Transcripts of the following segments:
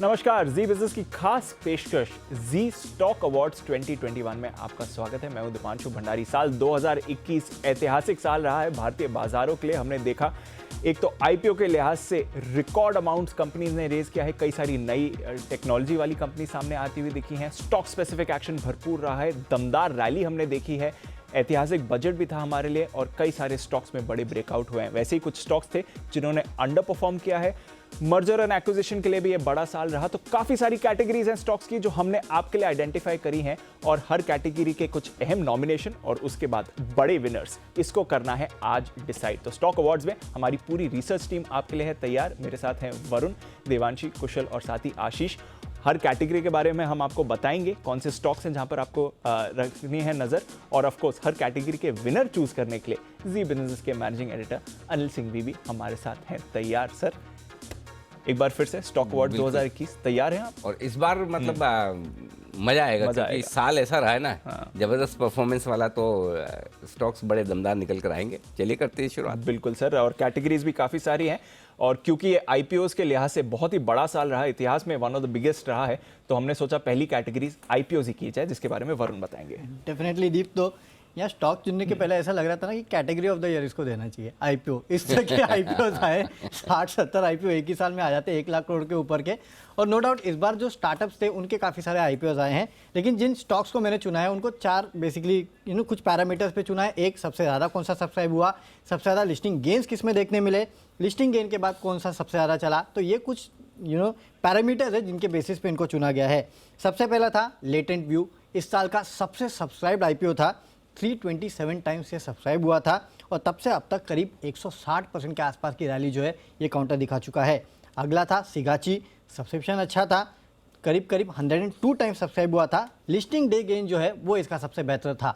नमस्कार, जी बिजनेस की खास पेशकश जी स्टॉक अवार्ड्स 2021 में आपका स्वागत है। मैं हूं दीपांशु भंडारी। साल 2021 ऐतिहासिक साल रहा है भारतीय बाजारों के लिए। हमने देखा एक तो आईपीओ के लिहाज से रिकॉर्ड अमाउंट्स कंपनीज ने रेज किया है, कई सारी नई टेक्नोलॉजी वाली कंपनी सामने आती हुई दिखी हैं, स्टॉक स्पेसिफिक एक्शन भरपूर रहा है, दमदार रैली हमने देखी है, ऐतिहासिक बजट भी था हमारे लिए और कई सारे स्टॉक्स में बड़े ब्रेकआउट हुए हैं। वैसे ही कुछ स्टॉक्स थे जिन्होंने अंडर परफॉर्म किया है। मर्जर एंड एक्विजिशन के लिए भी ये बड़ा साल रहा, तो काफी सारी कैटेगरीज हैं स्टॉक्स की जो हमने आपके लिए आइडेंटिफाई करी हैं और हर कैटेगरी के कुछ अहम नॉमिनेशन और उसके बाद बड़े विनर्स, इसको करना है आज डिसाइड। तो स्टॉक अवार्ड्स में हमारी पूरी रिसर्च टीम आपके लिए है तैयार। मेरे साथ हैं वरुण, देवांशी, कुशल और साथ ही आशीष। हर कैटेगरी के बारे में हम आपको बताएंगे कौन से स्टॉक्स हैं जहां पर आपको रखनी है नजर, और ऑफ कोर्स हर कैटेगरी के विनर चूज करने के लिए जी बिजनेस के मैनेजिंग एडिटर अनिल सिंह भी हमारे साथ हैं तैयार। सर, एक बार फिर से स्टॉक अवार्ड 2021 तैयार हैं आप? और इस बार मतलब मजा आएगा क्योंकि साल ऐसा रहा है ना, जबरदस्त परफॉर्मेंस वाला, तो स्टॉक्स बड़े दमदार निकल कर आएंगे। चलिए करते हैं शुरुआत। बिल्कुल सर, और कैटेगरीज भी काफी सारी हैं और क्योंकि ये आईपीओस के लिहाज से बहुत ही बड़ा साल रहा है, इतिहास में वन ऑफ द बिगेस्ट रहा है, तो हमने सोचा पहली कैटेगरीज आईपीओस ही की जाए, जिसके बारे में वरुण बताएंगे। डेफिनेटली दीप, तो यहाँ स्टॉक चुनने के पहले ऐसा लग रहा था ना कि कैटेगरी ऑफ द ईयर इसको देना चाहिए आईपीओ। इस तरह के आईपीओ आए 60-70 आईपीओ एक ही साल में आ जाते हैं 1 लाख करोड़ के ऊपर के। और नो डाउट इस बार जो स्टार्टअप्स थे उनके काफ़ी सारे आईपीओ आए हैं, लेकिन जिन स्टॉक्स को मैंने चुना है उनको 4 बेसिकली कुछ पैरामीटर्स पे चुना है। एक, सबसे ज़्यादा कौन सा सब्सक्राइब हुआ, सबसे ज़्यादा लिस्टिंग गेन्स किस में देखने मिले, लिस्टिंग गेन के बाद कौन सा सबसे ज़्यादा चला। तो ये कुछ पैरामीटर्स है जिनके बेसिस पे इनको चुना गया है। सबसे पहला था लेटेंट व्यू। इस साल का सबसे सब्सक्राइब्ड आईपीओ था, 327 टाइम्स ये सब्सक्राइब हुआ था और तब से अब तक करीब 160% के आसपास की रैली जो है ये काउंटर दिखा चुका है। अगला था सिगाची। सब्सक्रिप्शन अच्छा था, करीब 102 टाइम्स सब्सक्राइब हुआ था। लिस्टिंग डे गेन जो है वो इसका सबसे बेहतर था,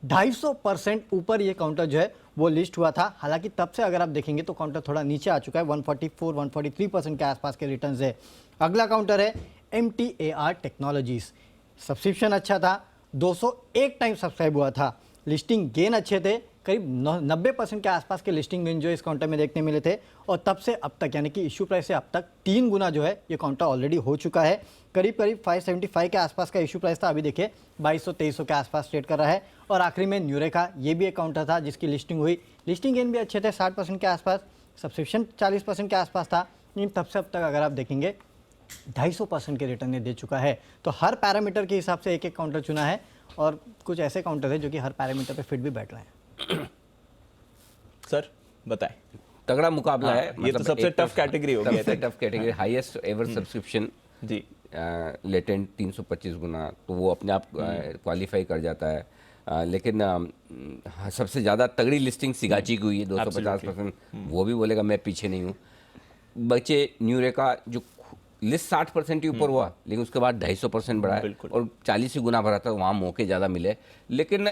250% ऊपर ये काउंटर जो है वो लिस्ट हुआ था। हालांकि तब से अगर आप देखेंगे तो काउंटर थोड़ा नीचे आ चुका है, 143% के आसपास के रिटर्न है। अगला काउंटर है MTAR टेक्नोलॉजीज। सब्सक्रिप्शन अच्छा था, 201 टाइम सब्सक्राइब हुआ था। लिस्टिंग गेन अच्छे थे, करीब 90% के आसपास के लिस्टिंग गेन जो इस काउंटर में देखने मिले थे। और तब से अब तक यानी कि इशू प्राइस से अब तक 3 गुना जो है ये काउंटर ऑलरेडी हो चुका है। करीब 575 के आसपास का इशू प्राइस था, अभी देखिए 2200-2300 के आसपास ट्रेड कर रहा है। और आखिरी में न्यूरेका, ये भी एक काउंटर था जिसकी लिस्टिंग हुई, लिस्टिंग गेन भी अच्छे थे 60% के आसपास, सब्सक्रिप्शन 40% के आसपास था। लेकिन तब से अब तक अगर आप देखेंगे 250% के रिटर्न ये दे चुका है। तो हर पैरामीटर के हिसाब से एक एक काउंटर चुना है और कुछ ऐसे काउंटर है जो कि हर पैरामीटर पे फिट भी बैठ रहे हैं। सर बताएं। तगड़ा मुकाबला है, ये तो सबसे टफ कैटेगरी हो गई है। सबसे tough category, highest ever subscription जी, लेटेंट 325 गुना, तो वो अपने आप क्वालिफाई कर जाता है। लेकिन सबसे ज़्यादा तगड़ी लिस्टिंग सिगाची की हुई है, 250%। वो भी बोलेगा मैं पीछे नहीं हूँ। बचे न्यूरेका जो लिस्ट 60% ही ऊपर हुआ, लेकिन उसके बाद 250% बढ़ा है और 40 ही गुना भरा था, वहाँ मौके ज़्यादा मिले। लेकिन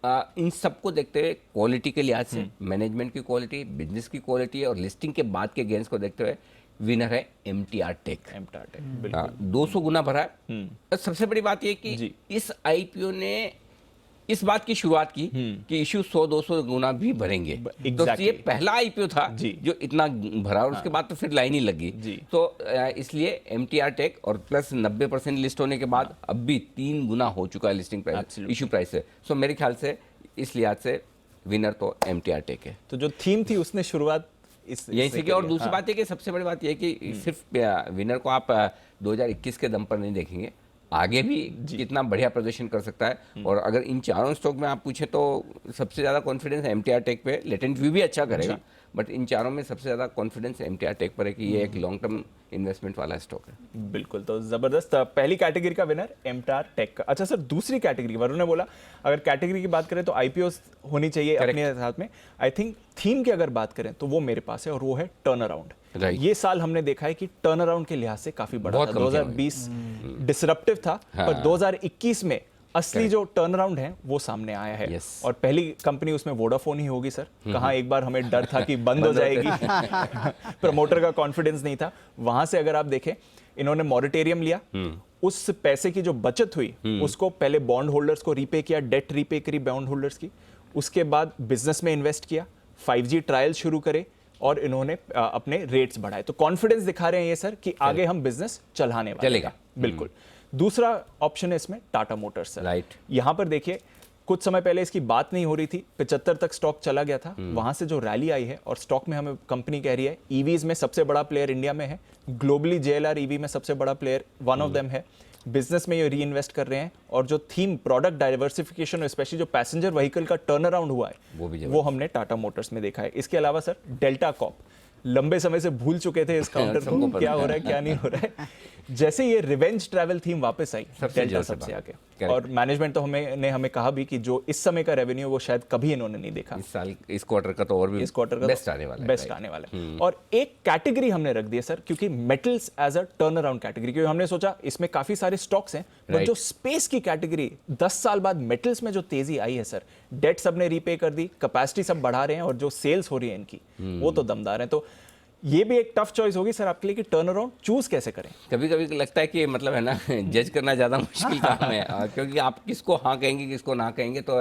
इन सबको देखते हुए क्वालिटी के लिहाज से, मैनेजमेंट की क्वालिटी, बिजनेस की क्वालिटी और लिस्टिंग के बाद के गेन्स को देखते हुए विनर है MTAR टेक। 200 गुना भरा है। सबसे बड़ी बात यह कि इस आईपीओ ने इस बात की शुरुआत की कि इशू 100-200 गुना भी भरेंगे। तो ये पहला आईपीओ था जो इतना भरा, और उसके बाद तो फिर लाइन ही लगी। तो इसलिए MTAR टेक और प्लस 90% लिस्ट होने के बाद अब भी 3 गुना हो चुका है लिस्टिंग प्राइस इशू प्राइस से। सो मेरे ख्याल से इस लिहाज से विनर तो MTAR टेक है। तो जो थीम थी उसने शुरुआत यहीं से की। और दूसरी बात है कि सबसे बड़ी बात यह है कि सिर्फ विनर को आप 2021 के दम पर नहीं देखेंगे, आगे भी कितना बढ़िया प्रदर्शन कर सकता है। और अगर इन चारों स्टॉक में आप पूछे तो सबसे ज़्यादा कॉन्फिडेंस MTAR टेक पे, लेटेंट व्यू भी अच्छा करेगा, बट इन चारों में सबसे ज़्यादा कॉन्फिडेंस MTAR टेक पर है कि ये एक लॉन्ग टर्म इन्वेस्टमेंट वाला स्टॉक है। बिल्कुल, तो जबरदस्त पहली कैटेगरी का विनर MTAR टेक का। अच्छा सर, दूसरी कैटेगरी, वरुण ने बोला अगर कैटेगरी की बात करें तो आईपीओ होनी चाहिए अपने साथ में। आई थिंक थीम की अगर बात करें तो वो मेरे पास है और वो है टर्न अराउंड। ये साल हमने देखा है कि टर्न अराउंड के लिहाज से काफी बड़ा था। 2020 डिसरप्टिव था, पर 2021 में असली जो टर्न अराउंड है वो सामने आया है। और पहली कंपनी उसमें वोडाफोन ही होगी सर। कहाँ एक बार हमें डर था कि बंद हो जाएगी, प्रमोटर का कॉन्फिडेंस नहीं था। वहां से अगर आप देखें, इन्होंने मॉरिटेरियम लिया, उस पैसे की जो बचत हुई उसको पहले बॉन्ड होल्डर्स को रीपे किया, डेट रीपे करी बॉन्ड होल्डर्स की, उसके बाद बिजनेस में इन्वेस्ट किया, 5G ट्रायल शुरू करे और इन्होंने अपने रेट्स बढ़ाए। तो कॉन्फिडेंस दिखा रहे हैं ये सर कि आगे हम बिजनेस चलाने वाले चलेगा। हैं। बिल्कुल। दूसरा ऑप्शन है इसमें टाटा मोटर्स सर। राइट। यहां पर देखिए कुछ समय पहले इसकी बात नहीं हो रही थी, 75 तक स्टॉक चला गया था, वहां से जो रैली आई है और स्टॉक में हमें कंपनी कह रही है ईवीज में सबसे बड़ा प्लेयर इंडिया में है, ग्लोबली JLR ईवी में सबसे बड़ा प्लेयर वन ऑफ देम है, बिजनेस में ये री इन्वेस्ट कर रहे हैं और जो थीम प्रोडक्ट डाइवर्सिफिकेशन और स्पेशली जो पैसेंजर व्हीकल का टर्न अराउंड हुआ है वो हमने टाटा मोटर्स में देखा है। इसके अलावा सर डेल्टा कॉप, लंबे समय से भूल चुके थे इस काउंटर को, क्या हो रहा है क्या नहीं हो रहा है। जैसे ये रिवेंज ट्रैवल थीम वापस आई डेल्टा सबसे आगे, और मैनेजमेंट तो हमें कहा भी कि जो इस समय का रेवेन्यू वो शायद कभी इन्होंने नहीं देखा। इस साल इस क्वार्टर का तो और भी इस क्वार्टर का बेस्ट आने वाला है। बेस्ट आने वाला है। और एक कैटेगरी हमने रख दी है सर, क्योंकि metals as a turn around category, क्योंकि हमने सोचा इसमें काफी सारे स्टॉक्स हैं, बट जो स्पेस की कैटेगरी 10 साल बाद मेटल्स में जो तेजी आई है सर, डेट सबने रीपे कर दी, कैपेसिटी सब बढ़ा रहे हैं और जो सेल्स हो रही है इनकी वो तो दमदार है। तो ये भी एक टफ चॉइस होगी सर आपके लिए कि टर्न अराउंड चूज कैसे करें। कभी कभी लगता है कि मतलब है ना जज करना ज़्यादा मुश्किल काम है, क्योंकि आप किसको हाँ कहेंगे किसको ना कहेंगे। तो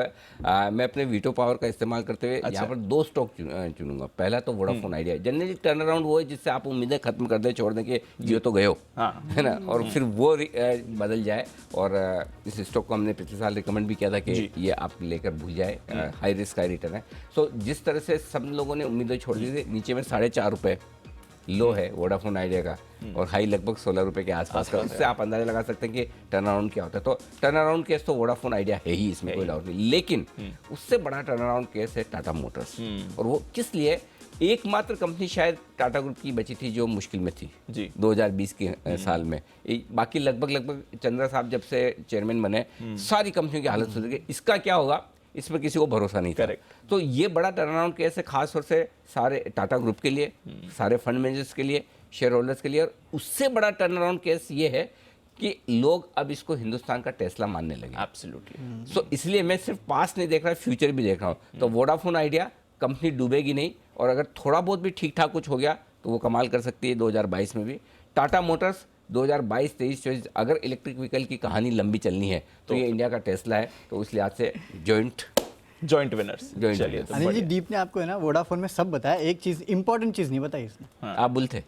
मैं अपने वीटो पावर का इस्तेमाल करते हुए यहाँ पर 2 स्टॉक चुनूंगा। पहला तो Vodafone idea. Generally turn around वो है जिससे आप उम्मीदें खत्म कर दें, छोड़ दें कि जियो तो गए हो, है ना, और फिर वो बदल जाए। और इस स्टॉक को हमने पिछले साल रिकमेंड भी किया था कि ये आप लेकर भूल जाए, हाई रिस्क हाई रिटर्न है। सो जिस तरह से सब लोगों ने उम्मीदें छोड़ दी थी, नीचे में 4.5 रुपये लो है वोडाफोन आइडिया का और हाई लगभग 16 रुपये के आसपास का। उससे आप अंदाजा लगा सकते हैं कि टर्न अराउंड क्या होता है। तो टर्न अराउंड केस तो वोडाफोन आइडिया है ही, इसमें कोई डाउट नहीं। लेकिन उससे बड़ा टर्न अराउंड केस है टाटा मोटर्स। और वो किस लिए? एकमात्र कंपनी शायद टाटा ग्रुप की बची थी जो मुश्किल में थी जी 2020 के साल में। बाकी लगभग चंद्रा साहब जब से चेयरमैन बने सारी कंपनियों की हालत सुधर गई। इसका क्या होगा इस पर किसी को भरोसा नहीं था। तो ये बड़ा टर्न अराउंड केस है, खास तौर से सारे टाटा ग्रुप के लिए, सारे फंड मैनेजर्स के लिए, शेयर होल्डर्स के लिए। और उससे बड़ा टर्न अराउंड केस ये है कि लोग अब इसको हिंदुस्तान का टेस्ला मानने लगे। एब्सोल्युटली। सो इसलिए मैं सिर्फ पास्ट नहीं देख रहा, फ्यूचर भी देख रहा हूँ। तो वोडाफोन आइडिया कंपनी डूबेगी नहीं, और अगर थोड़ा बहुत भी ठीक ठाक कुछ हो गया तो वो कमाल कर सकती है 2022 में भी। टाटा मोटर्स 2022, 23, 24 अगर इलेक्ट्रिक व्हीकल की कहानी लंबी चलनी है तो ये इंडिया का टेस्ला है। तो उस लिहाज से जॉइंट विनर्स। चलिए तो अनिल जी, डीप ने आपको है ना वोडाफोन में सब बताया, एक चीज इंपॉर्टेंट चीज नहीं बताई इसने। आप बुल थे?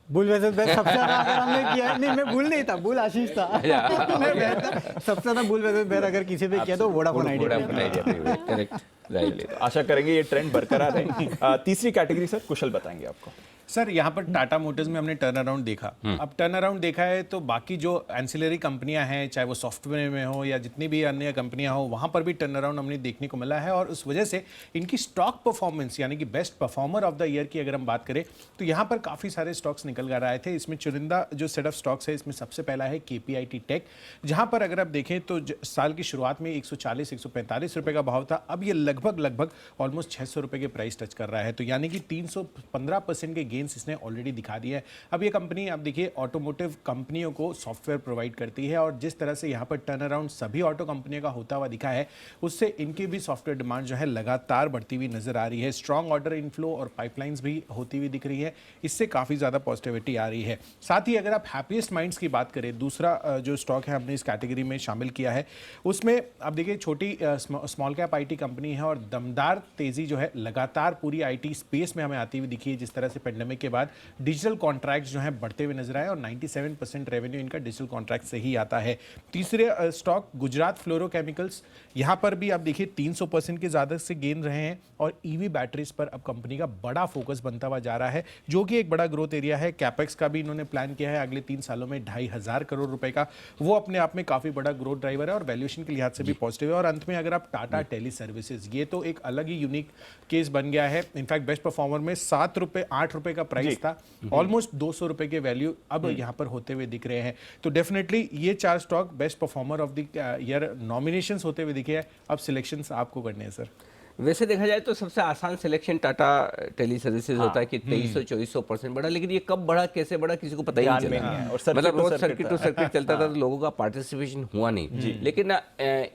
बुल वैसे सबसे ज्यादा अगर हमने किया है, नहीं मैं बुल नहीं था, बुल आशीष था। मैं बैठ था, सबसे ज्यादा बुल वैसे बैठ अगर किसी पे किया तो वोडाफोन आइडिया। Correct, right. आशा करेंगे ये ट्रेंड बरकरार रहे। तीसरी कैटेगरी सर कुशल बताएंगे आपको। सर यहाँ पर टाटा मोटर्स में हमने टर्न अराउंड देखा। अब टर्न अराउंड देखा है तो बाकी जो एंसिलरी कंपनियां हैं, चाहे वो सॉफ्टवेयर में हो या जितनी भी अन्य कंपनियां हो, वहाँ पर भी टर्न अराउंड हमने देखने को मिला है। और उस वजह से इनकी स्टॉक परफॉर्मेंस यानी कि best performer of the year की अगर हम बात करें तो यहाँ पर काफ़ी सारे स्टॉक्स निकल कर आए थे। इसमें चुनिंदा जो सेट ऑफ स्टॉक्स है, इसमें सबसे पहला है KPIT टेक, जहाँ पर अगर आप देखें तो साल की शुरुआत में 140-145 रुपये का भाव था। अब ये लगभग ऑलमोस्ट 600 रुपये के प्राइस टच कर रहा है। तो यानी कि 315% के गेंस इसने ऑलरेडी दिखा दिया है। अब ये कंपनी आप देखिए ऑटोमोटिव कंपनियों को सॉफ्टवेयर प्रोवाइड करती है, और जिस तरह से यहाँ पर टर्न अराउंड सभी ऑटो कंपनियों का होता हुआ दिखा है, उससे इनकी भी सॉफ्टवेयर डिमांड जो है लगातार बढ़ती हुई नजर आ रही है। स्ट्रॉन्ग ऑर्डर इनफ्लो और पाइपलाइंस भी होती हुई दिख रही है, इससे काफ़ी ज़्यादा पॉजिटिविटी आ रही है। साथ ही अगर आप हैप्पीएस्ट माइंड्स की बात करें, दूसरा जो स्टॉक है हमने इस कैटेगरी में शामिल किया है, उसमें आप देखिए छोटी स्मॉल कैप IT कंपनी है और दमदार तेजी जो है लगातार पूरी IT स्पेस में हमें आती हुई दिखी है। जिस तरह से पेंडेमिक के बाद डिजिटल कॉन्ट्रैक्ट्स जो हैं बढ़ते हुए नजर आए, और 97% रेवेन्यू इनका डिजिटल कॉन्ट्रैक्ट से ही आता है। तीसरे स्टॉक गुजरात फ्लोरोकेमिकल्स, यहाँ पर भी आप देखिए 300% के ज़्यादा से गेन रहे हैं, और EV बैटरीज पर अब कंपनी का बड़ा फोकस बनता हुआ जा रहा है, जो कि एक बड़ा ग्रोथ एरिया है। कैपेक्स का भी इन्होंने प्लान किया है अगले 3 सालों में 2,500 करोड़ रुपए का, वो अपने आप में काफ़ी बड़ा ग्रोथ ड्राइवर है और वैल्यूएशन के लिहाज से भी पॉजिटिव है। और अंत में अगर आप टाटा टेली सर्विसेज, ये तो एक अलग ही यूनिक केस बन गया है। इनफैक्ट बेस्ट परफॉर्मर में 8 रुपए का प्राइस था, ऑलमोस्ट 200 रुपए के वैल्यू अब यहाँ पर होते हुए दिख रहे हैं। तो डेफिनेटली ये 4 stock best performer of the year nominations होते हुए दिखे हैं। अब सिलेक्शंस आपको करने हैं सर। वैसे देखा जाए तो सबसे आसान सिलेक्शन टाटा टेली सर्विसेज होता है कि 2300-2400% बढ़ा, लेकिन ये कब बढ़ा कैसे बढ़ा किसी को पता ही नहीं चला। और मतलब रोज सर्किट टू सर्किट चलता था तो लोगों का पार्टिसिपेशन हुआ नहीं। लेकिन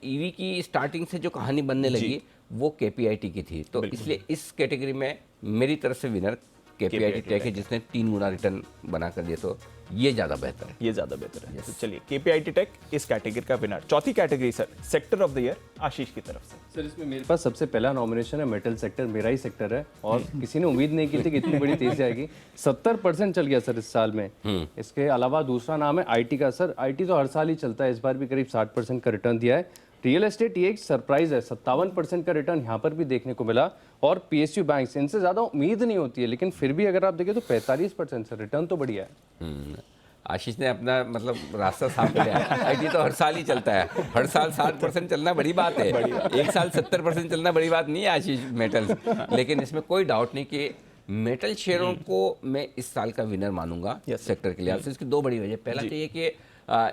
ईवी की स्टार्टिंग से जो कहानी बनने लगी वो KPIT की थी। तो इसलिए इस कैटेगरी में मेरी तरफ से विनर KPIT टेक है जिसने 3 गुना रिटर्न बना कर दिया, तो ये ज़्यादा बेहतर है। ये ज़्यादा बेहतर है। तो चलिए KPIT टेक इस कैटेगरी का विनर। चौथी category sir, sector of the year Ashish की तरफ से। सर इसमें मेरे पास सबसे पहला नॉमिनेशन है मेटल सेक्टर, मेरा ही सेक्टर है और किसी ने उम्मीद नहीं की थी कि इतनी बड़ी तेजी आएगी। 70% चल गया सर इस साल में। इसके अलावा दूसरा नाम है IT का। सर IT तो हर साल ही चलता है, इस बार भी करीब 60% का रिटर्न दिया है। रियल एस्टेट ये एक सरप्राइज है, 57% का रिटर्न यहाँ पर भी देखने को मिला। और PSU बैंक्स, इनसे ज़्यादा उम्मीद नहीं होती है, लेकिन फिर भी अगर आप देखें तो 45% से रिटर्न तो बढ़िया है। आशीष ने अपना मतलब रास्ता साफ कर लिया। IT तो हर साल ही चलता है, हर साल 60% चलना बड़ी बात है, एक साल 70% चलना बड़ी बात नहीं है आशीष मेटल्स। लेकिन इसमें कोई डाउट नहीं कि मेटल शेयरों को मैं इस साल का विनर मानूंगा सेक्टर के लिहाज से। इसकी 2 बड़ी वजह। पहला तो ये कि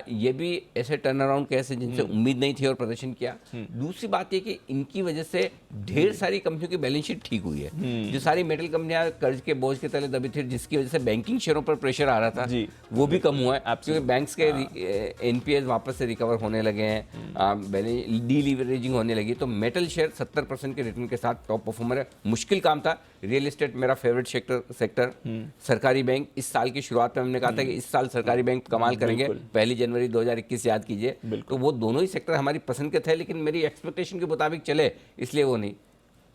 ये भी ऐसे टर्न अराउंड केस है जिनसे उम्मीद नहीं थी और प्रदर्शन किया। दूसरी बात ये कि इनकी वजह से ढेर सारी कंपनियों की बैलेंस शीट ठीक हुई है। जो सारी मेटल कंपनियां कर्ज के बोझ के तले दबी थी, जिसकी वजह से बैंकिंग शेयरों पर प्रेशर आ रहा था, वो भी कम हुआ है क्योंकि बैंक्स के NPAs वापस से रिकवर होने लगे हैं, डीलीवरेजिंग होने लगी। तो मेटल शेयर 70% के रिटर्न के साथ टॉप परफॉर्मर है। मुश्किल काम था। रियल एस्टेट मेरा फेवरेट सेक्टर। सरकारी बैंक, इस साल की शुरुआत में हमने कहा था कि इस साल सरकारी बैंक कमाल करेंगे, 1 जनवरी 2021 याद कीजिए। तो वो दोनों ही सेक्टर हमारी पसंद के थे, लेकिन मेरी एक्सपेक्टेशन के मुताबिक चले, इसलिए वो नहीं।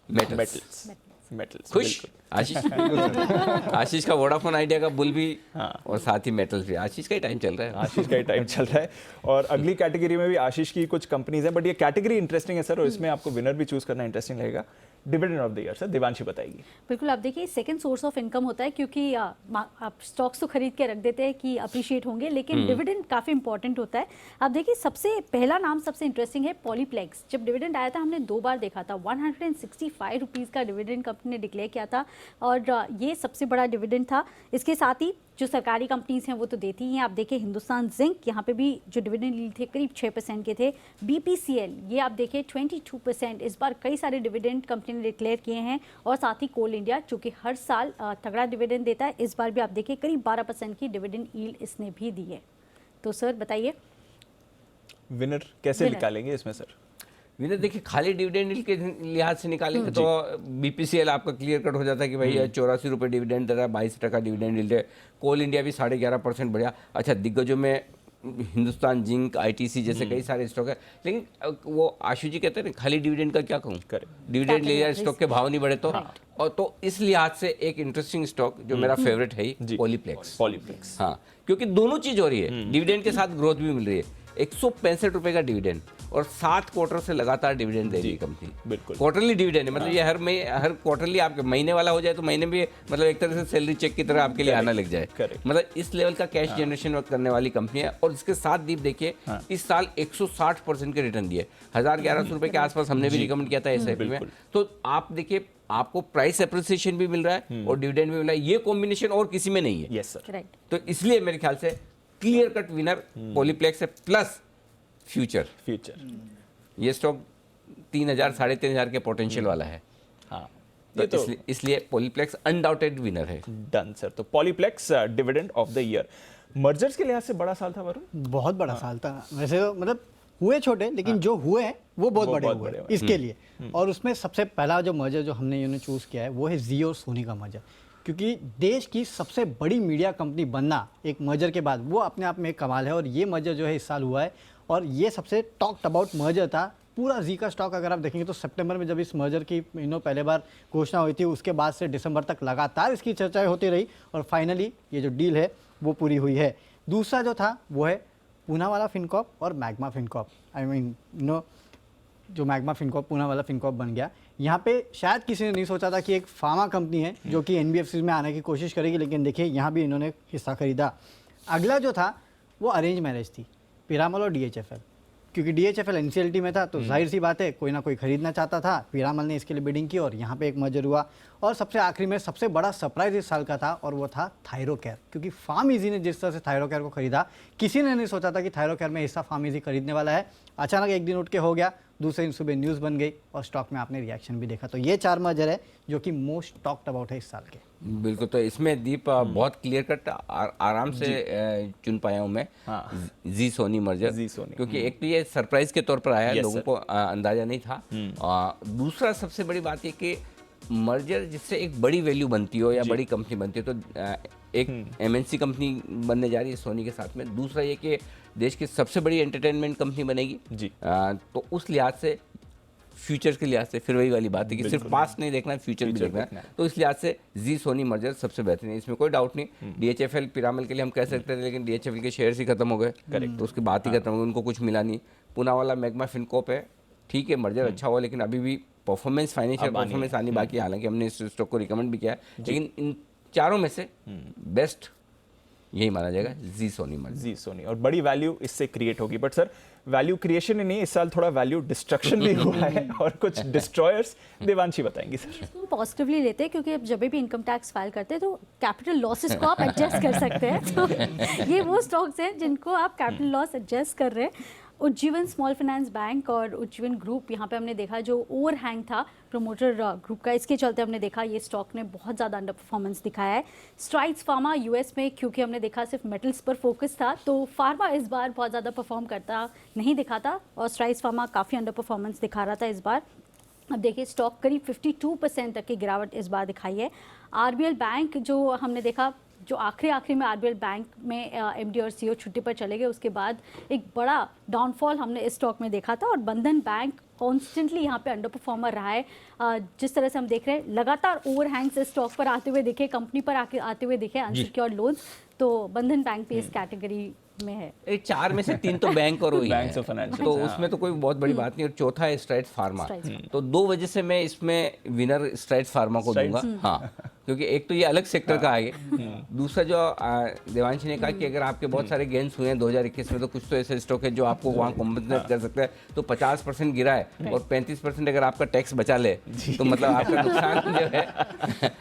मेटल्स खुश। आशीष का वोडाफोन आइडिया का बुल भी और साथ ही मेटल्स भी। आशीष का ही टाइम चल रहा है, आशीष का ही टाइम चल रहा है। और अगली कैटेगरी में भी आशीष की कुछ कंपनीज हैं, बट ये कैटेगरी इंटरेस्टिंग है सर, और इसमें आपको विनर भी चूज करना इंटरेस्टिंग लगेगा। Dividend of the year sir Devanshi बताएगी। बिल्कुल, आप देखिए सेकंड सोर्स ऑफ इनकम होता है, क्योंकि आप स्टॉक्स तो खरीद के रख देते हैं कि अप्रिशिएट होंगे, लेकिन डिविडेंड काफ़ी इंपॉर्टेंट होता है। आप देखिए सबसे पहला नाम सबसे इंटरेस्टिंग है पॉलीप्लेक्स। जब डिविडेंड आया था हमने 2 बार देखा था, 165 रुपीज़ का डिविडेंड कंपनी ने डिक्लेयर किया था और ये सबसे बड़ा डिविडेंड था। इसके साथ ही जो सरकारी कंपनीज हैं वो तो देती ही हैं। आप देखिए हिंदुस्तान जिंक, यहाँ पे भी जो डिविडेंड लिए थे करीब 6% के थे। BPCL ये आप देखिए 22%। इस बार कई सारे डिविडेंड कंपनी ने डिक्लेयर किए हैं। और साथ ही कोल इंडिया, जो कि हर साल तगड़ा डिविडेंड देता है, इस बार भी आप देखिए करीब 12% की डिविडेंड यील्ड इसने भी दी है। तो सर बताइए विनर कैसे निकालेंगे इसमें सर? विनर देखिए खाली डिविडेंड के लिहाज से निकालेंगे तो BPCL आपका क्लियर कट हो जाता है कि भाई 84 रुपये डिविडेंड दे रहा है, 22% डिविडेंड यील्ड है। कोल इंडिया भी 11.5% बढ़िया। अच्छा, दिग्गजों में हिंदुस्तान जिंक, ITC जैसे कई सारे स्टॉक है, लेकिन वो आशु जी कहते हैं खाली डिविडेंड का क्या कहूँ, डिविडेंड ले लिया, स्टॉक के भाव नहीं बढ़े तो। और तो इस लिहाज से एक इंटरेस्टिंग स्टॉक जो मेरा फेवरेट है पॉलीप्लेक्स। हाँ, क्योंकि दोनों चीज हो रही है, डिविडेंड के साथ ग्रोथ भी मिल रही है। 165 रुपए का डिविडेंड और 7 क्वार्टर से लगातार डिविडेंड दे रही है कंपनी। बिल्कुल क्वार्टरली डिविडेंड है, मतलब ये हर क्वार्टरली आपके महीने वाला हो जाए तो महीने में मतलब एक तरह से सैलरी चेक की तरह आपके लिए आना लग जाए। मतलब इस लेवल का कैश जनरेशन करने वाली कंपनी है। और इसके साथ दीप देखिए इस साल 160% के रिटर्न दिए, 1000-1100 रुपए के आसपास हमने भी रिकमेंड किया था SIP में। तो आप देखिए आपको प्राइस एप्रिसिएशन भी मिल रहा है और डिविडेंड भी मिल रहा है, ये कॉम्बिनेशन और किसी में नहीं है। Yes sir. तो इसलिए मेरे ख्याल से क्लियर कट विनर पॉलीप्लेक्स है, प्लस फ्यूचर। ये स्टॉक 3000 3,500 के पोटेंशियल वाला है। हाँ, तो इसलिए पॉलीप्लेक्स अनडाउटेड विनर है। Done sir. तो Polyplex dividend of the year. Mergers के लिहाज से बड़ा साल था वरुण? बहुत बड़ा साल था वैसे तो, मतलब हुए छोटे लेकिन जो हुए हैं वो बहुत बड़े हुए इसके लिए। और उसमें सबसे पहला जो मर्जर जो हमने चूज़ किया है वो है जी और सोनी का मर्जर, क्योंकि देश की सबसे बड़ी मीडिया कंपनी बनना एक मर्जर के बाद वो अपने आप में एक कमाल है। और ये मर्जर जो है इस साल हुआ है और ये सबसे टॉक्ड अबाउट मर्जर था। पूरा जी का स्टॉक अगर आप देखेंगे तो सितंबर में जब इस मर्जर की पहले बार घोषणा हुई थी, उसके बाद से दिसंबर तक लगातार इसकी चर्चाएं होती रही और फाइनली ये जो डील है वो पूरी हुई है। दूसरा जो था वो है पूनावाला फिनकॉर्प और मैग्मा फिनकॉर्प। जो मैग्मा फिनकॉर्प पूनावाला फिनकॉर्प बन गया। यहाँ पे शायद किसी ने नहीं सोचा था कि एक फार्मा कंपनी है जो कि NBFC में आने की कोशिश करेगी, लेकिन देखिए यहाँ भी इन्होंने हिस्सा खरीदा। अगला जो था वो अरेंज मैरिज थी, पीरामल और DHFL, क्योंकि DHFL NCLT में था तो जाहिर सी बात है कोई ना कोई खरीदना चाहता था। पीरामल ने इसके लिए बिडिंग की और यहाँ पे एक मर्जर हुआ। और सबसे आखिरी में सबसे बड़ा सरप्राइज इस साल का था और वो था थायरोकेयर, क्योंकि फार्म इजी ने जिस तरह से थायरोकेयर को खरीदा, किसी ने नहीं सोचा था कि थायरोकेयर में हिस्सा फार्म इजी खरीदने वाला है। अचानक एक दिन उठ के हो गया, दूसरे दिन सुबह न्यूज़ बन गई और स्टॉक में आपने रिएक्शन भी देखा। तो ये 4 मर्जर है जो कि मोस्ट टॉक्ड अबाउट है इस साल के। बिल्कुल, तो इसमें दीप बहुत क्लियर कट आराम से चुन पाया हूँ मैं। जी सोनी मर्जर, क्योंकि एक तो ये सरप्राइज के तौर पर आया, लोगों को अंदाजा नहीं था। दूसरा सबसे बड़ी बात ये कि मर्जर जिससे एक बड़ी वैल्यू बनती हो या बड़ी कंपनी बनती हो, तो एक एमएनसी कंपनी बनने जा रही है सोनी के साथ में। दूसरा ये कि देश की सबसे बड़ी एंटरटेनमेंट कंपनी बनेगी जी। तो उस लिहाज से, फ्यूचर के लिहाज से, फिर वही वाली बात है कि सिर्फ पास्ट नहीं देखना है, फ्यूचर भी देखना है। तो इस लिहाज से जी सोनी मर्जर सबसे बेहतरीन है, इसमें कोई डाउट नहीं। डीएचएफएल पिरामल के लिए हम कह सकते थे, लेकिन डीएचएफएल के शेयर्स ही खत्म हो गए, तो उसकी बात ही खत्म हो गई, उनको कुछ मिला नहीं। पूनावाला मैग्मा फिनकॉप है, ठीक है मर्जर अच्छा हुआ, लेकिन अभी भी परफॉर्मेंस, फाइनेंशियल परफॉर्मेंस आनी बाकी है। हालांकि हमने इस स्टॉक को रिकमेंड भी किया है, लेकिन इन चारों में से बेस्ट यही माना जाएगा जी सोनी मर्जर। जी सोनी, और बड़ी वैल्यू इससे क्रिएट होगी। बट सर, वैल्यू क्रिएशन ही नहीं, इस साल थोड़ा वैल्यू डिस्ट्रक्शन भी हुआ है और कुछ डिस्ट्रॉयर्स, देवांशी बताएंगी सर। इसको हम पॉजिटिवली लेते हैं क्योंकि अब जब भी इनकम टैक्स फाइल करते हैं तो कैपिटल लॉसेस को आप एडजस्ट कर सकते हैं। तो ये वो स्टॉक्स हैं जिनको आप कैपिटल लॉस एडजस्ट कर रहे हैं। उज्जीवन स्मॉल फाइनेंस बैंक और उज्जीवन ग्रुप, यहाँ पे हमने देखा जो ओवरहैंग था प्रोमोटर ग्रुप का, इसके चलते हमने देखा ये स्टॉक ने बहुत ज़्यादा अंडर परफॉर्मेंस दिखाया है। स्ट्राइड्स फार्मा यूएस में, क्योंकि हमने देखा सिर्फ मेटल्स पर फोकस था, तो फार्मा इस बार बहुत ज़्यादा परफॉर्म करता नहीं दिखा था और स्ट्राइड्स फार्मा काफ़ी अंडर परफॉर्मेंस दिखा रहा था इस बार। अब देखिए स्टॉक करीब 52% तक की गिरावट इस बार दिखाई है। आरबीएल बैंक जो हमने देखा, जो आखिरी में आरबीएल बैंक में एमडी और सीईओ छुट्टी पर चले गए, उसके बाद एक बड़ा डाउनफॉल हमने इस स्टॉक में देखा था। और बंधन बैंक कॉन्स्टेंटली यहाँ पे अंडर परफॉर्मर रहा है। जिस तरह से हम देख रहे हैं लगातार ओवरहैंग्स इस स्टॉक पर आते हुए दिखे, कंपनी पर आते हुए दिखे, अनसिक्योर्ड लोन्स, तो बंधन बैंक भी इस कैटेगरी में है। ये चार में से तीन तो बैंक और वही Banks है, और financial, तो उसमें तो कोई बहुत बड़ी बात नहीं। और चौथा है स्ट्राइड्स फार्मा, Strides तो दो वजह से मैं इसमें विनर स्ट्राइड्स फार्मा को दूंगा। हाँ, क्योंकि एक तो ये अलग सेक्टर का आगे, दूसरा जो देवांशी ने कहा कि अगर आपके बहुत सारे गेंस हुए हैं 2021 में, तो कुछ तो ऐसे स्टॉक है जो आपको वहाँ कॉम्पनसेट कर सकता है। तो 50% गिरा है और 35% अगर आपका टैक्स बचा ले, तो मतलब आपका नुकसान जो है।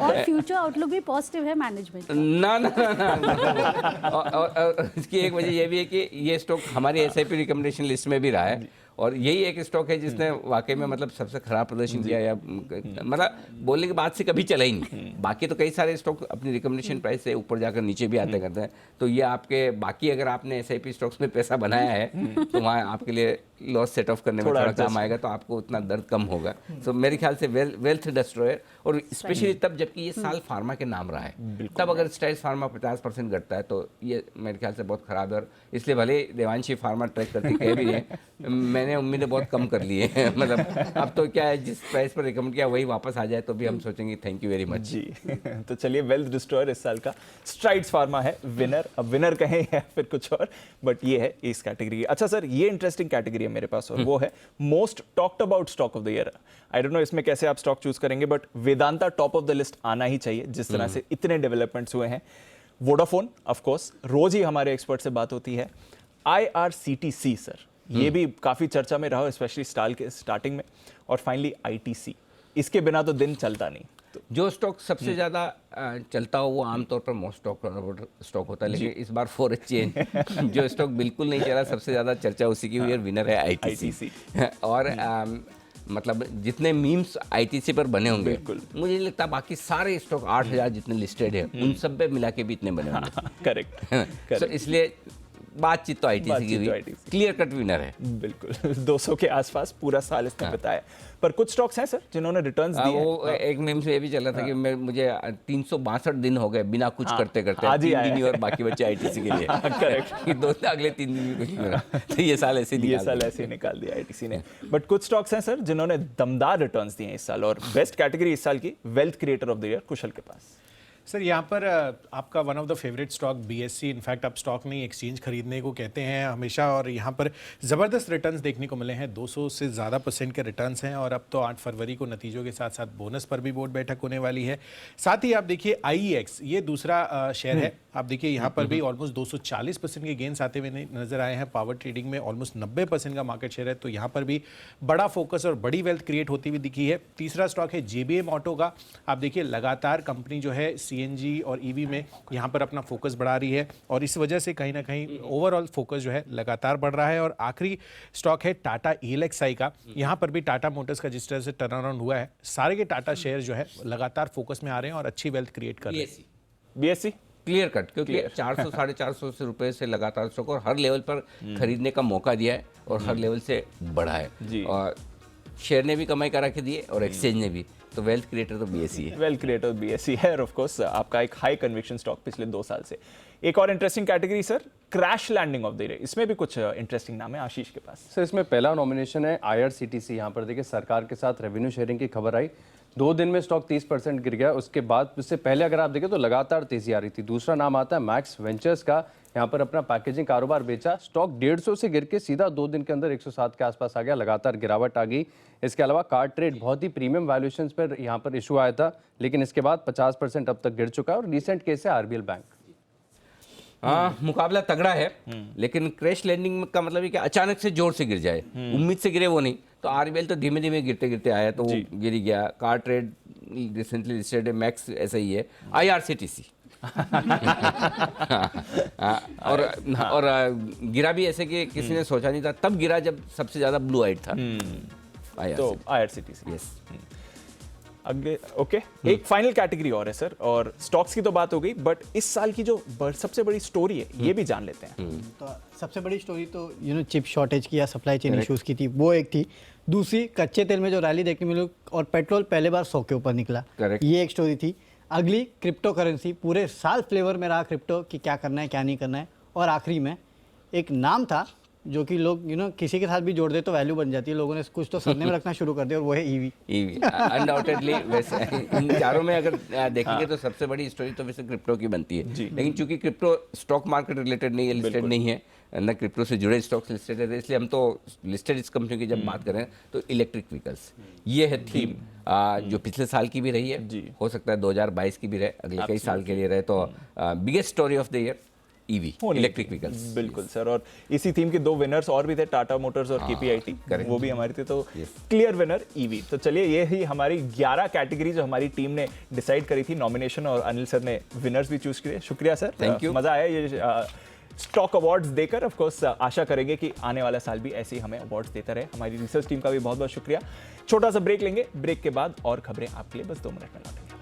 और फ्यूचर आउटलुक भी पॉजिटिव है मैनेजमेंट। ना ना ना, ना। और इसकी एक वजह ये भी है कि ये स्टॉक हमारी एसआईपी रिकमेंडेशन लिस्ट में भी रहा है, और यही एक स्टॉक है जिसने वाकई में मतलब सबसे खराब प्रदर्शन किया, या मतलब बोलने की बात से कभी चला ही नहीं। बाकी तो कई सारे स्टॉक अपनी रिकमेंडेशन प्राइस से ऊपर जाकर नीचे भी आते करते हैं। तो ये आपके बाकी अगर आपने एसआईपी स्टॉक्स में पैसा बनाया है तो वहाँ आपके लिए लॉस सेट ऑफ करने में थोड़ा काम आएगा, तो आपको उतना दर्द कम होगा। तो मेरे ख्याल से वेल्थ डिस्ट्रॉयर, और स्पेशली तब जबकि ये साल फार्मा के नाम रहा है, तब अगर स्ट्राइड्स फार्मा 50% घटता है तो ये मेरे ख्याल से बहुत खराब है। और इसलिए भले देवांशी फार्मा ट्रैक करके कह भी है, मैंने उम्मीदें बहुत कम कर ली है। मतलब अब तो क्या है, जिस प्राइस पर रिकमेंड किया वही वापस आ जाए तो भी हम सोचेंगे थैंक यू वेरी मच जी। तो चलिए, वेल्थ डिस्ट्रॉयर इस साल का स्ट्राइड्स फार्मा है विनर। अब विनर कहें या फिर कुछ और, बट ये है इस कैटेगरी। अच्छा सर, ये इंटरेस्टिंग कैटेगरी है मेरे पास, और वो है most talked about stock of the year. I don't know इसमें कैसे आप स्टॉक चूज करेंगे, but Vedanta top of the list आना ही चाहिए जिस तरह से इतने डेवलपमेंट्स हुए हैं। वोडाफोन ऑफ कोर्स, रोज ही हमारे एक्सपर्ट से बात होती है। IRCTC सर, ये भी काफी चर्चा में रहा, स्पेशली स्टार्टिंग में। और फाइनली ITC, इसके बिना तो दिन चलता नहीं। तो जो स्टॉक सबसे ज़्यादा चलता हो वो आमतौर पर मोस्ट स्टॉक होता है, लेकिन इस बार फॉर ए चेंज जो स्टॉक बिल्कुल नहीं चला, सबसे ज़्यादा चर्चा उसी की हुई है, विनर है ITC। और मतलब जितने मीम्स ITC पर बने होंगे, मुझे नहीं लगता बाकी सारे स्टॉक 8000 जितने लिस्टेड है उन सब पे मिला के भी इतने बने होंगे। करेक्ट। So, इसलिए बातचीत तो ITC की हुई, क्लियर कट विनर है। बिल्कुल 200 के आसपास पूरा साल इसने बताया। पर कुछ स्टॉक्स हैं सर जिन्होंने रिटर्न्स दिए हैं। वो एक मीम से ये भी चला था कि मुझे 362 दिन हो गए बिना कुछ करते करते, आज ही 3 आया दिन ही और बाकी बच्चे ITC के लिए। करेक्ट। कि अगले 3 दिन में कुछ नहीं मिला, तो ये साल ऐसे ये साल ऐसे ही निकाल दिया ITC ने। बट कुछ स्टॉक्स हैं सर जिन्होंने दमदार रिटर्न्स दिए हैं इस साल, और बेस्ट कैटेगरी इस साल की wealth creator of the year Kushal के पास। सर यहाँ पर आपका one of the favourite stock BSE, in fact आप स्टॉक नहीं एक्सचेंज खरीदने को कहते हैं हमेशा, और यहाँ पर ज़बरदस्त रिटर्न्स देखने को मिले हैं। 200 से ज़्यादा % के रिटर्न्स हैं, और अब तो 8 फरवरी को नतीजों के साथ साथ बोनस पर भी बोर्ड बैठक होने वाली है। साथ ही आप देखिए IEX, ये दूसरा शेयर है। आप देखिए यहाँ पर भी ऑलमोस्ट 240% के गेंस आते हुए नजर आए हैं। पावर ट्रेडिंग में ऑलमोस्ट 90% का मार्केट शेयर है, तो यहाँ पर भी बड़ा फोकस और बड़ी वेल्थ क्रिएट होती हुई दिखी है। तीसरा स्टॉक है JBM ऑटो का। आप देखिए लगातार कंपनी जो है CNG और EV में यहाँ पर अपना फोकस बढ़ा रही है, और इस वजह से कहीं ना कहीं ओवरऑल फोकस जो है लगातार बढ़ रहा है। और आखिरी स्टॉक है टाटा ELXI का। यहाँ पर भी टाटा मोटर्स का जिस तरह से टर्न अराउंड हुआ है, सारे के टाटा शेयर जो है लगातार फोकस में आ रहे हैं और अच्छी वेल्थ क्रिएट कर रहे हैं। BSE क्लियर कट, क्योंकि 400 450 रुपए से लगातार स्टॉक और हर लेवल पर खरीदने का मौका दिया है और हर लेवल से बढ़ा है। जी। और शेयर ने भी कमाई करा के दिए और एक्सचेंज ने भी, तो वेल्थ क्रिएटर तो BSE है। वेल क्रिएटर BSE है, और ऑफ कोर्स आपका एक हाई कन्विक्शन स्टॉक पिछले 2 साल से। एक और interesting category sir, crash landing of the year, इसमें भी कुछ इंटरेस्टिंग नाम है आशीष के पास। सर इसमें पहला नॉमिनेशन है IRCTC। यहाँ पर देखिए सरकार के साथ रेवेन्यू शेयरिंग की खबर आई, 2 दिन में स्टॉक 30% गिर गया। उसके बाद उससे पहले अगर आप देखें तो लगातार तेजी आ रही थी। दूसरा नाम आता है मैक्स वेंचर्स का, यहाँ पर अपना पैकेजिंग कारोबार बेचा, स्टॉक 150 से गिर के सीधा 2 दिन के अंदर 107 के आसपास आ गया, लगातार गिरावट आ गई। इसके अलावा कार ट्रेड बहुत ही प्रीमियम वैल्यूएशंस पर यहाँ पर इशू आया था, लेकिन इसके बाद 50% अब तक गिर चुका है। और रिसेंट केस है RBL बैंक। हाँ, मुकाबला तगड़ा है, लेकिन क्रैश लैंडिंग का मतलब है कि अचानक से जोर से गिर जाए, उम्मीद से गिरे वो नहीं। तो RBL तो धीमे धीमे गिरते गिरते आया तो वो गिर ही गया। कार ट्रेड रिसेंटली लिस्टेड है, मैक्स ऐसा ही है, IRCTC और गिरा भी ऐसे कि किसी ने सोचा नहीं था, तब गिरा जब सबसे ज्यादा ब्लू आइट था। तो IRCTC। यस। अगले ओके, एक फाइनल कैटेगरी और है सर, और स्टॉक्स की तो बात हो गई, बट इस साल की जो सबसे बड़ी स्टोरी है ये भी जान लेते हैं। तो सबसे बड़ी स्टोरी तो चिप शॉर्टेज की या सप्लाई चेन इश्यूज की थी, वो एक थी। दूसरी कच्चे तेल में जो रैली देखने मिली, और पेट्रोल पहले बार 100 के ऊपर निकला, ये एक स्टोरी थी। अगली क्रिप्टो करेंसी, पूरे साल फ्लेवर में रहा क्रिप्टो कि क्या करना है क्या नहीं करना है। और आखिरी में एक नाम था जो कि लोग किसी के साथ भी जोड़ दे तो वैल्यू बन जाती है, लोगों ने कुछ तो सरने में रखना शुरू कर दिया, और वो है EV। अनडाउटेडली वैसे इन चारों में अगर देखेंगे तो सबसे बड़ी स्टोरी तो वैसे क्रिप्टो की बनती है, लेकिन चूंकि क्रिप्टो स्टॉक मार्केट रिलेटेड नहीं है, लिस्टेड नहीं है, न क्रिप्टो से जुड़े स्टॉक्स लिस्टेड है, इसलिए हम तो लिस्टेड इस कंपनी की जब बात करें तो इलेक्ट्रिक व्हीकल्स, ये है थीम जो पिछले साल की भी रही है, हो सकता है 2022 की भी रहे, अगले कई साल के लिए रहे। तो biggest story of the year EV, electric vehicles. बिल्कुल सर, और इसी थीम के 2 विनर्स और भी थे, टाटा मोटर्स और KPIT, वो भी हमारे थे। तो क्लियर विनर EV। तो चलिए, ये ही हमारी 11 कैटेगरी जो हमारी टीम ने डिसाइड करी थी नॉमिनेशन, और अनिल सर ने विनर्स भी चूज किए। शुक्रिया सर, थैंक यू। मजा आया ये स्टॉक अवार्ड्स देकर। ऑफ कोर्स आशा करेंगे कि आने वाला साल भी ऐसे ही हमें अवार्ड्स देता रहे। हमारी रिसर्च टीम का भी बहुत बहुत शुक्रिया। छोटा सा ब्रेक लेंगे, ब्रेक के बाद और खबरें आपके लिए बस 2 मिनट में लौटेंगे।